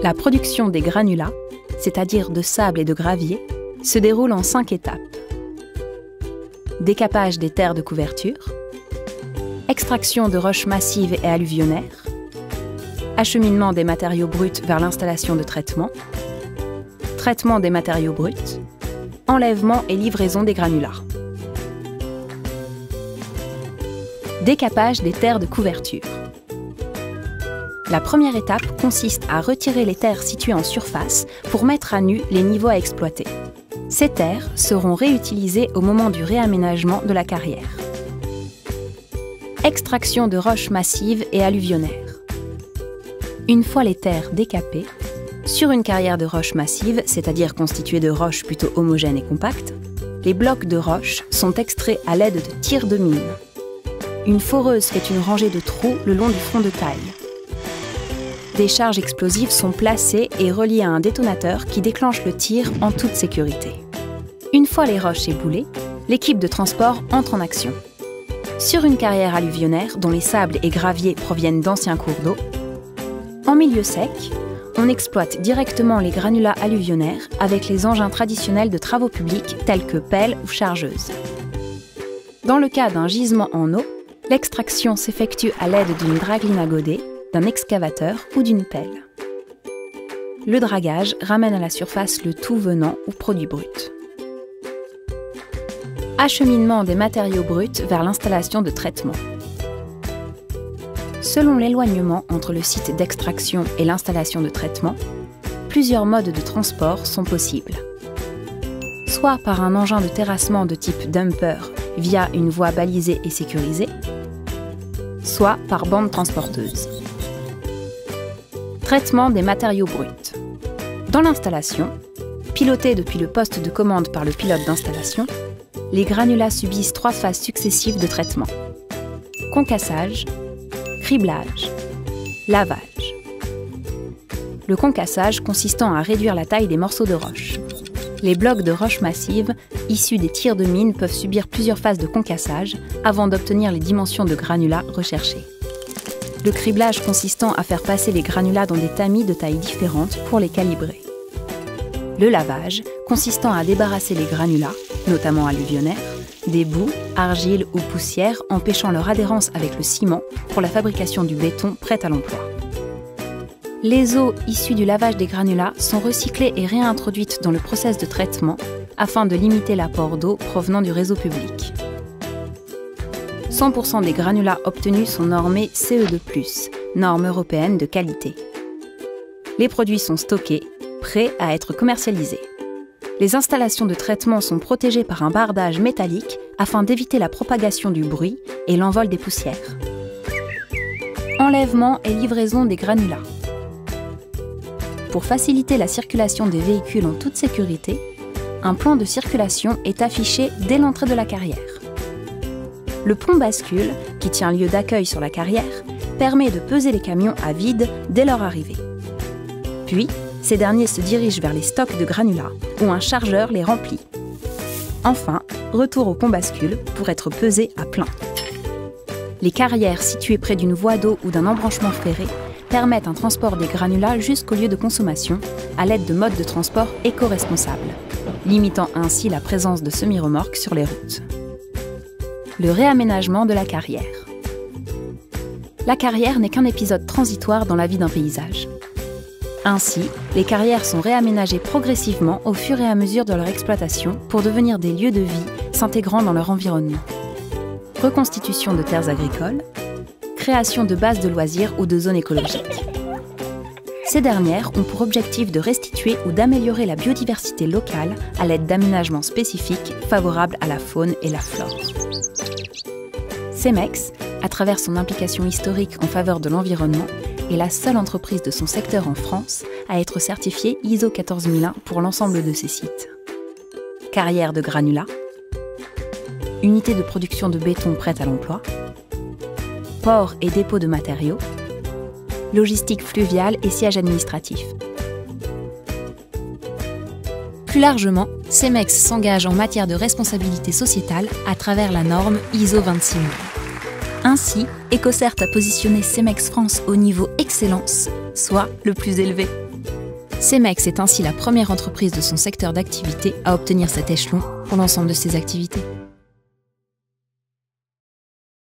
La production des granulats, c'est-à-dire de sable et de gravier, se déroule en 5 étapes. Décapage des terres de couverture, extraction de roches massives et alluvionnaires, acheminement des matériaux bruts vers l'installation de traitement, traitement des matériaux bruts, enlèvement et livraison des granulats. Décapage des terres de couverture. La première étape consiste à retirer les terres situées en surface pour mettre à nu les niveaux à exploiter. Ces terres seront réutilisées au moment du réaménagement de la carrière. Extraction de roches massives et alluvionnaires. Une fois les terres décapées, sur une carrière de roches massives, c'est-à-dire constituée de roches plutôt homogènes et compactes, les blocs de roches sont extraits à l'aide de tirs de mine. Une foreuse fait une rangée de trous le long du front de taille. Des charges explosives sont placées et reliées à un détonateur qui déclenche le tir en toute sécurité. Une fois les roches éboulées, l'équipe de transport entre en action. Sur une carrière alluvionnaire dont les sables et graviers proviennent d'anciens cours d'eau, en milieu sec, on exploite directement les granulats alluvionnaires avec les engins traditionnels de travaux publics tels que pelle ou chargeuse. Dans le cas d'un gisement en eau, l'extraction s'effectue à l'aide d'une dragline à godet, d'un excavateur ou d'une pelle. Le dragage ramène à la surface le tout venant ou produit brut. Acheminement des matériaux bruts vers l'installation de traitement. Selon l'éloignement entre le site d'extraction et l'installation de traitement, plusieurs modes de transport sont possibles. Soit par un engin de terrassement de type dumper via une voie balisée et sécurisée, soit par bande transporteuse. Traitement des matériaux bruts. Dans l'installation, piloté depuis le poste de commande par le pilote d'installation, les granulats subissent 3 phases successives de traitement. Concassage, criblage, lavage. Le concassage consistant à réduire la taille des morceaux de roche. Les blocs de roches massives, issus des tirs de mine, peuvent subir plusieurs phases de concassage avant d'obtenir les dimensions de granulats recherchées. Le criblage consistant à faire passer les granulats dans des tamis de tailles différentes pour les calibrer. Le lavage consistant à débarrasser les granulats, notamment alluvionnaires, des boues, argiles ou poussières empêchant leur adhérence avec le ciment pour la fabrication du béton prêt à l'emploi. Les eaux issues du lavage des granulats sont recyclées et réintroduites dans le process de traitement afin de limiter l'apport d'eau provenant du réseau public. 100% des granulats obtenus sont normés CE2+, norme européenne de qualité. Les produits sont stockés, prêts à être commercialisés. Les installations de traitement sont protégées par un bardage métallique afin d'éviter la propagation du bruit et l'envol des poussières. Enlèvement et livraison des granulats. Pour faciliter la circulation des véhicules en toute sécurité, un plan de circulation est affiché dès l'entrée de la carrière. Le pont bascule, qui tient lieu d'accueil sur la carrière, permet de peser les camions à vide dès leur arrivée. Puis, ces derniers se dirigent vers les stocks de granulats, où un chargeur les remplit. Enfin, retour au pont bascule pour être pesés à plein. Les carrières situées près d'une voie d'eau ou d'un embranchement ferré permettent un transport des granulats jusqu'au lieu de consommation à l'aide de modes de transport éco-responsables, limitant ainsi la présence de semi-remorques sur les routes. Le réaménagement de la carrière. La carrière n'est qu'un épisode transitoire dans la vie d'un paysage. Ainsi, les carrières sont réaménagées progressivement au fur et à mesure de leur exploitation pour devenir des lieux de vie s'intégrant dans leur environnement. Reconstitution de terres agricoles, création de bases de loisirs ou de zones écologiques. Ces dernières ont pour objectif de restituer ou d'améliorer la biodiversité locale à l'aide d'aménagements spécifiques favorables à la faune et la flore. Cemex, à travers son implication historique en faveur de l'environnement, est la seule entreprise de son secteur en France à être certifiée ISO 14001 pour l'ensemble de ses sites. Carrière de granulats, unité de production de béton prête à l'emploi, port et dépôt de matériaux, logistique fluviale et siège administratif. Plus largement, Cemex s'engage en matière de responsabilité sociétale à travers la norme ISO 26000. Ainsi, EcoCert a positionné Cemex France au niveau excellence, soit le plus élevé. Cemex est ainsi la première entreprise de son secteur d'activité à obtenir cet échelon pour l'ensemble de ses activités.